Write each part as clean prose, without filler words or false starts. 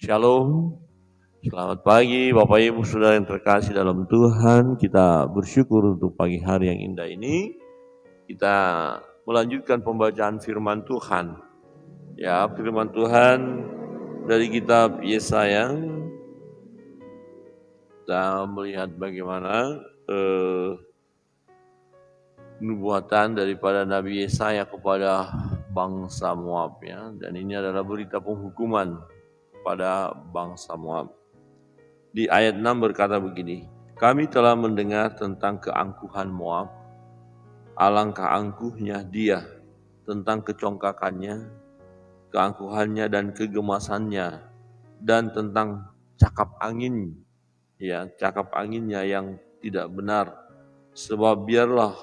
Shalom, selamat pagi Bapak Ibu Saudara yang terkasih dalam Tuhan. Kita bersyukur untuk pagi hari yang indah ini. Kita melanjutkan pembacaan firman Tuhan. Ya, firman Tuhan dari kitab Yesaya. Kita melihat bagaimana nubuatan daripada Nabi Yesaya kepada bangsa Moab, ya. Dan ini adalah berita penghukuman pada bangsa Moab. Di ayat 6 berkata begini, kami telah mendengar tentang keangkuhan Moab, alangkah angkuhnya dia, tentang kecongkakannya, keangkuhannya dan kegemasannya, dan tentang cakap angin, ya, cakap anginnya yang tidak benar. Sebab biarlah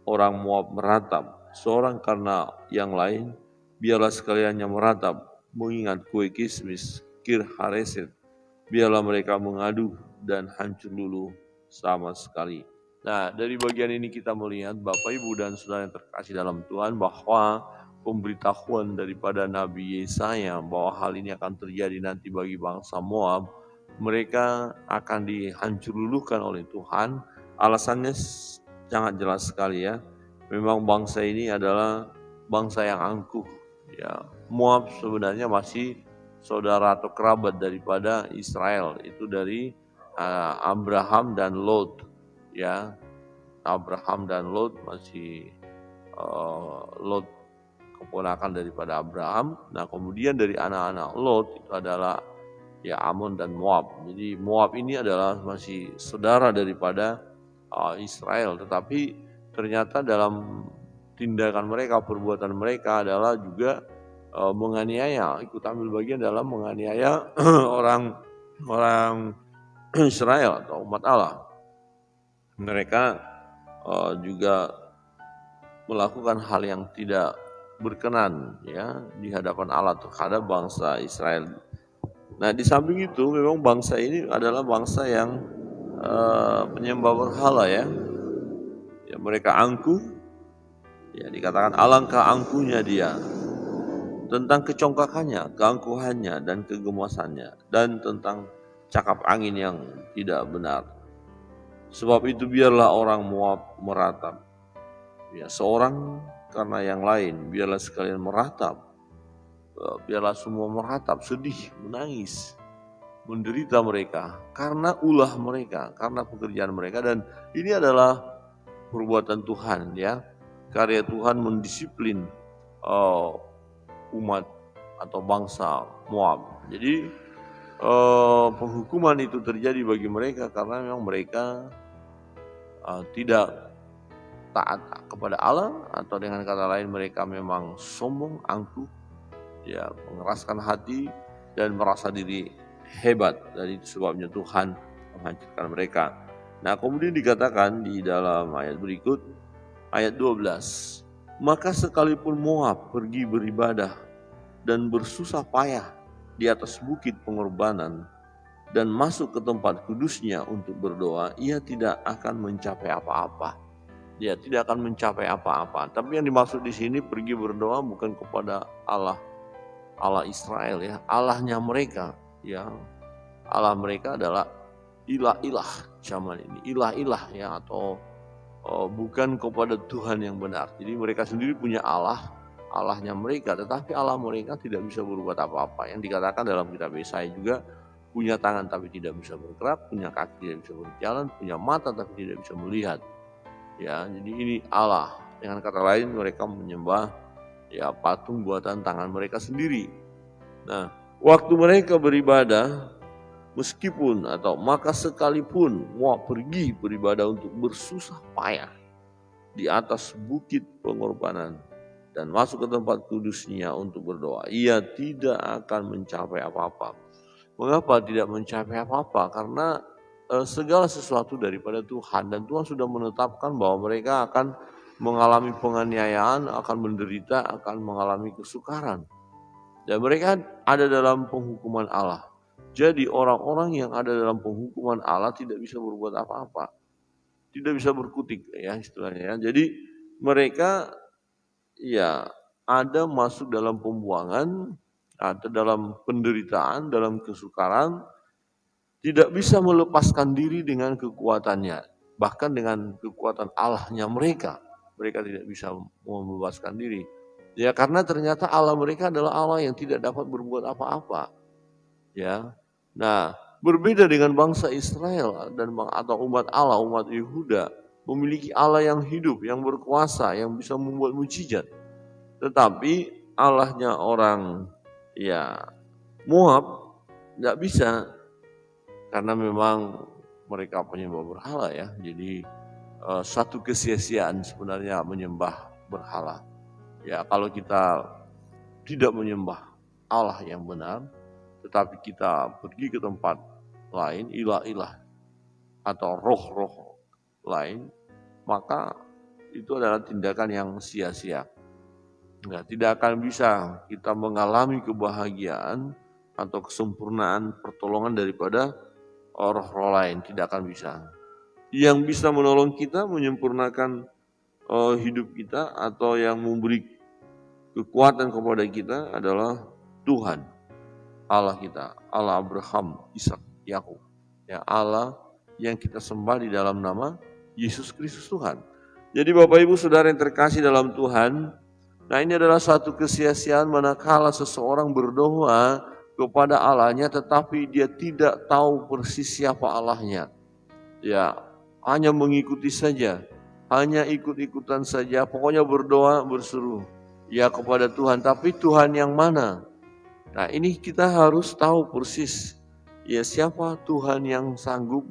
orang Moab meratap, seorang karena yang lain, biarlah sekaliannya meratap, mengingat kue kismis, Kir Hareset, biarlah mereka mengadu dan hancur luluh sama sekali. Nah, dari bagian ini kita melihat Bapak Ibu dan Saudara yang terkasih dalam Tuhan bahwa pemberitahuan daripada Nabi Yesaya bahwa hal ini akan terjadi nanti bagi bangsa Moab, mereka akan dihancur luluhkan oleh Tuhan. Alasannya sangat jelas sekali, ya. Memang bangsa ini adalah bangsa yang angkuh, ya. Moab sebenarnya masih saudara atau kerabat daripada Israel, itu dari Abraham dan Lot, ya. Abraham dan Lot masih Lot keponakan daripada Abraham. Nah, kemudian dari anak-anak Lot itu adalah ya Amon dan Moab. Jadi Moab ini adalah masih saudara daripada Israel, tetapi ternyata dalam tindakan mereka, perbuatan mereka adalah juga menganiaya, ikut ambil bagian dalam menganiaya orang Israel atau umat Allah. Mereka juga melakukan hal yang tidak berkenan, ya, di hadapan Allah terhadap bangsa Israel. Nah, di samping itu memang bangsa ini adalah bangsa yang penyembah berhala, ya. Ya, mereka angkuh, ya, dikatakan alangkah angkuhnya dia, tentang kecongkakannya, keangkuhannya dan kegemasannya, dan tentang cakap angin yang tidak benar. Sebab itu biarlah orang Moab meratap, ya, seorang karena yang lain, biarlah sekalian meratap, biarlah semua meratap, sedih, menangis, menderita mereka karena ulah mereka, karena pekerjaan mereka. Dan ini adalah perbuatan Tuhan, ya, karya Tuhan mendisiplin umat atau bangsa Moab. Jadi penghukuman itu terjadi bagi mereka karena memang mereka tidak taat kepada Allah, atau dengan kata lain mereka memang sombong, angkuh, ya, mengeraskan hati dan merasa diri hebat. Dan itu sebabnya Tuhan menghancurkan mereka. Nah, kemudian dikatakan di dalam ayat berikut, ayat 12, maka sekalipun Moab pergi beribadah dan bersusah payah di atas bukit pengorbanan dan masuk ke tempat kudusnya untuk berdoa, ia tidak akan mencapai apa-apa. Dia tidak akan mencapai apa-apa. Tapi yang dimaksud di sini pergi berdoa bukan kepada Allah Israel, ya, Allahnya mereka, ya. Allah mereka adalah ilah-ilah zaman ini, ilah-ilah, ya, atau bukan kepada Tuhan yang benar. Jadi mereka sendiri punya Allahnya mereka, tetapi Allah mereka tidak bisa berbuat apa-apa. Yang dikatakan dalam kitab Yesaya juga, punya tangan tapi tidak bisa bergerak, punya kaki tidak bisa berjalan, punya mata tapi tidak bisa melihat. Ya, jadi ini Allah. Dengan kata lain mereka menyembah, ya, patung buatan tangan mereka sendiri. Nah, waktu mereka beribadah, meskipun atau maka sekalipun mau pergi beribadah untuk bersusah payah di atas bukit pengorbanan dan masuk ke tempat kudusnya untuk berdoa, ia tidak akan mencapai apa-apa. Mengapa tidak mencapai apa-apa? Karena segala sesuatu daripada Tuhan, dan Tuhan sudah menetapkan bahwa mereka akan mengalami penganiayaan, akan menderita, akan mengalami kesukaran. Dan mereka ada dalam penghukuman Allah. Jadi orang-orang yang ada dalam penghukuman Allah tidak bisa berbuat apa-apa. Tidak bisa berkutik, ya, istilahnya, ya. Jadi mereka, ya, ada masuk dalam pembuangan atau dalam penderitaan, dalam kesukaran, tidak bisa melepaskan diri dengan kekuatannya. Bahkan dengan kekuatan Allahnya mereka tidak bisa membebaskan diri. Ya, karena ternyata Allah mereka adalah Allah yang tidak dapat berbuat apa-apa. Ya. Nah, berbeda dengan bangsa Israel dan atau umat Allah, umat Yehuda, memiliki Allah yang hidup, yang berkuasa, yang bisa membuat mujizat. Tetapi Allahnya orang Moab tidak bisa, karena memang mereka penyembah berhala ya. Jadi satu kesia-siaan sebenarnya menyembah berhala. Ya, kalau kita tidak menyembah Allah yang benar, tetapi kita pergi ke tempat lain, ilah-ilah atau roh-roh lain, maka itu adalah tindakan yang sia-sia. Nah, tidak akan bisa kita mengalami kebahagiaan atau kesempurnaan pertolongan daripada roh-roh lain, tidak akan bisa. Yang bisa menolong kita, menyempurnakan hidup kita atau yang memberi kekuatan kepada kita adalah Tuhan, Allah kita, Allah Abraham, Ishak, Yakub. Ya, Allah yang kita sembah di dalam nama Yesus Kristus Tuhan. Jadi Bapak Ibu Saudara yang terkasih dalam Tuhan, nah ini adalah satu kesia-siaan manakala seseorang berdoa kepada Allahnya tetapi dia tidak tahu persis siapa Allahnya. Ya, hanya mengikuti saja, hanya ikut-ikutan saja, pokoknya berdoa, berseru ya kepada Tuhan, tapi Tuhan yang mana? Nah, ini kita harus tahu persis ya siapa Tuhan yang sanggup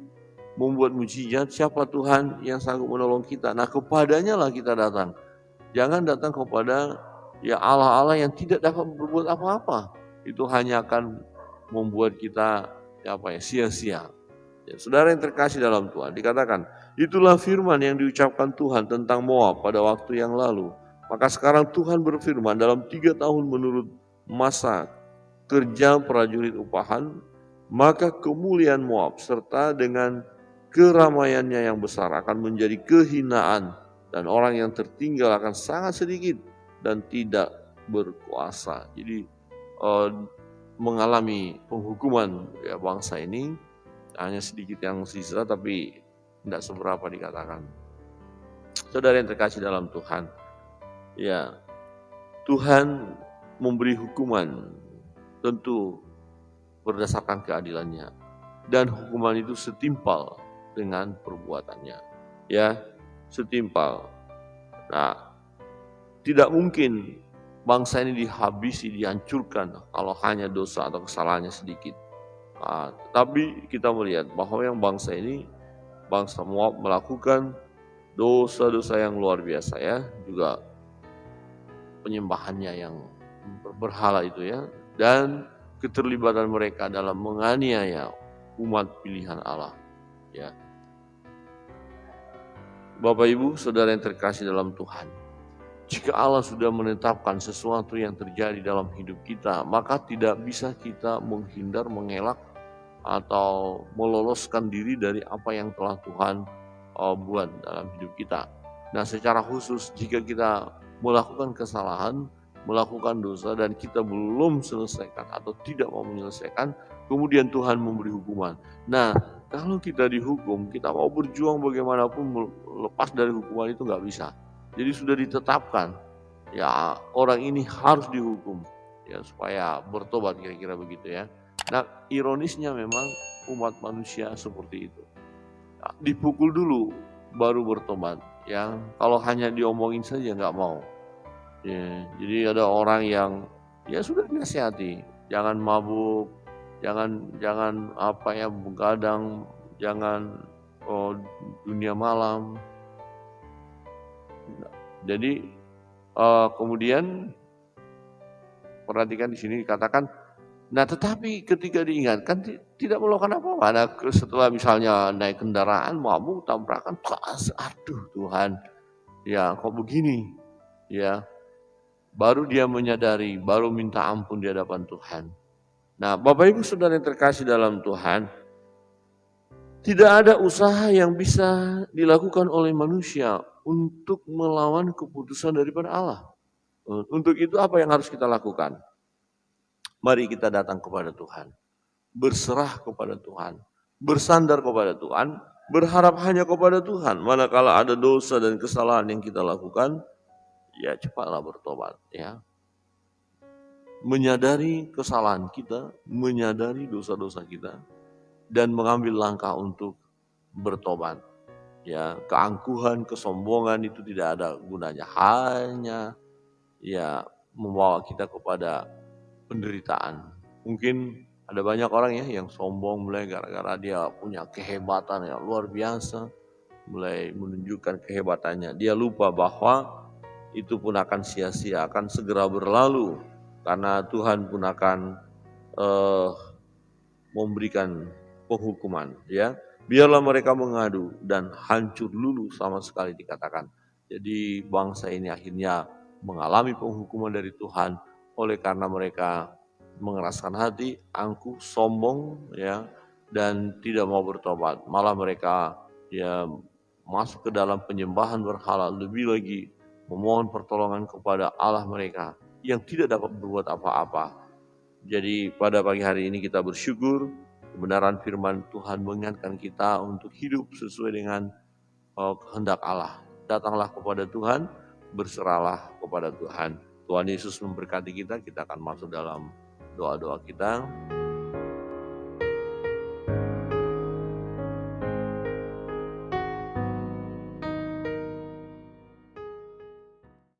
membuat mujizat, siapa Tuhan yang sanggup menolong kita. Nah, kepadanya lah kita datang. Jangan datang kepada ya Allah-Allah yang tidak dapat berbuat apa-apa. Itu hanya akan membuat kita sia-sia. Ya, saudara yang terkasih dalam Tuhan, dikatakan, itulah firman yang diucapkan Tuhan tentang Moab pada waktu yang lalu. Maka sekarang Tuhan berfirman, dalam 3 tahun menurut masa kerja prajurit upahan, maka kemuliaan Moab serta dengan keramaiannya yang besar akan menjadi kehinaan, dan orang yang tertinggal akan sangat sedikit dan tidak berkuasa. Jadi mengalami penghukuman ya bangsa ini, hanya sedikit yang sisa tapi tidak seberapa dikatakan. Saudara yang terkasih dalam Tuhan, ya Tuhan memberi hukuman tentu berdasarkan keadilannya, dan hukuman itu setimpal dengan perbuatannya, ya setimpal. Nah, tidak mungkin bangsa ini dihabisi, dihancurkan kalau hanya dosa atau kesalahannya sedikit. Nah, tetapi kita melihat bahwa yang bangsa ini, bangsa Moab melakukan dosa-dosa yang luar biasa ya, juga penyembahannya yang berhala itu ya, dan keterlibatan mereka dalam menganiaya umat pilihan Allah ya. Bapak Ibu Saudara yang terkasih dalam Tuhan, jika Allah sudah menetapkan sesuatu yang terjadi dalam hidup kita, maka tidak bisa kita menghindar, mengelak atau meloloskan diri dari apa yang telah Tuhan buat dalam hidup kita. Nah, secara khusus jika kita melakukan kesalahan, melakukan dosa dan kita belum selesaikan atau tidak mau menyelesaikan, kemudian Tuhan memberi hukuman. Nah, kalau kita dihukum, kita mau berjuang bagaimanapun lepas dari hukuman itu nggak bisa. Jadi sudah ditetapkan, ya orang ini harus dihukum, ya supaya bertobat, kira-kira begitu ya. Nah, ironisnya memang umat manusia seperti itu. Nah, dipukul dulu baru bertobat, ya. Kalau hanya diomongin saja nggak mau. Ya, jadi ada orang yang ya sudah dinasihati, jangan mabuk, jangan begadang, jangan dunia malam. Jadi kemudian perhatikan di sini dikatakan, nah tetapi ketika diingatkan tidak melakukan apa-apa. Nah, setelah misalnya naik kendaraan mabuk, tabrakan, aduh Tuhan, ya kok begini, ya baru dia menyadari, baru minta ampun di hadapan Tuhan. Nah, Bapak Ibu Saudara yang terkasih dalam Tuhan, tidak ada usaha yang bisa dilakukan oleh manusia untuk melawan keputusan daripada Allah. Untuk itu apa yang harus kita lakukan? Mari kita datang kepada Tuhan, berserah kepada Tuhan, bersandar kepada Tuhan, berharap hanya kepada Tuhan. Manakala ada dosa dan kesalahan yang kita lakukan, ya cepatlah bertobat, ya. Menyadari kesalahan kita, menyadari dosa-dosa kita, dan mengambil langkah untuk bertobat. Ya, keangkuhan, kesombongan itu tidak ada gunanya, hanya ya membawa kita kepada penderitaan. Mungkin ada banyak orang ya yang sombong mulai gara-gara dia punya kehebatan yang luar biasa, mulai menunjukkan kehebatannya. Dia lupa bahwa itu pun akan sia-sia, akan segera berlalu, karena Tuhan pun akan memberikan penghukuman, ya. Biarlah mereka mengadu dan hancur lulu sama sekali dikatakan. Jadi bangsa ini akhirnya mengalami penghukuman dari Tuhan oleh karena mereka mengeraskan hati, angkuh, sombong, ya, dan tidak mau bertobat. Malah mereka ya masuk ke dalam penyembahan berhala, lebih lagi memohon pertolongan kepada Allah mereka yang tidak dapat berbuat apa-apa. Jadi pada pagi hari ini kita bersyukur kebenaran firman Tuhan mengingatkan kita untuk hidup sesuai dengan kehendak Allah. Datanglah kepada Tuhan, berserahlah kepada Tuhan. Tuhan Yesus memberkati kita, kita akan masuk dalam doa-doa kita.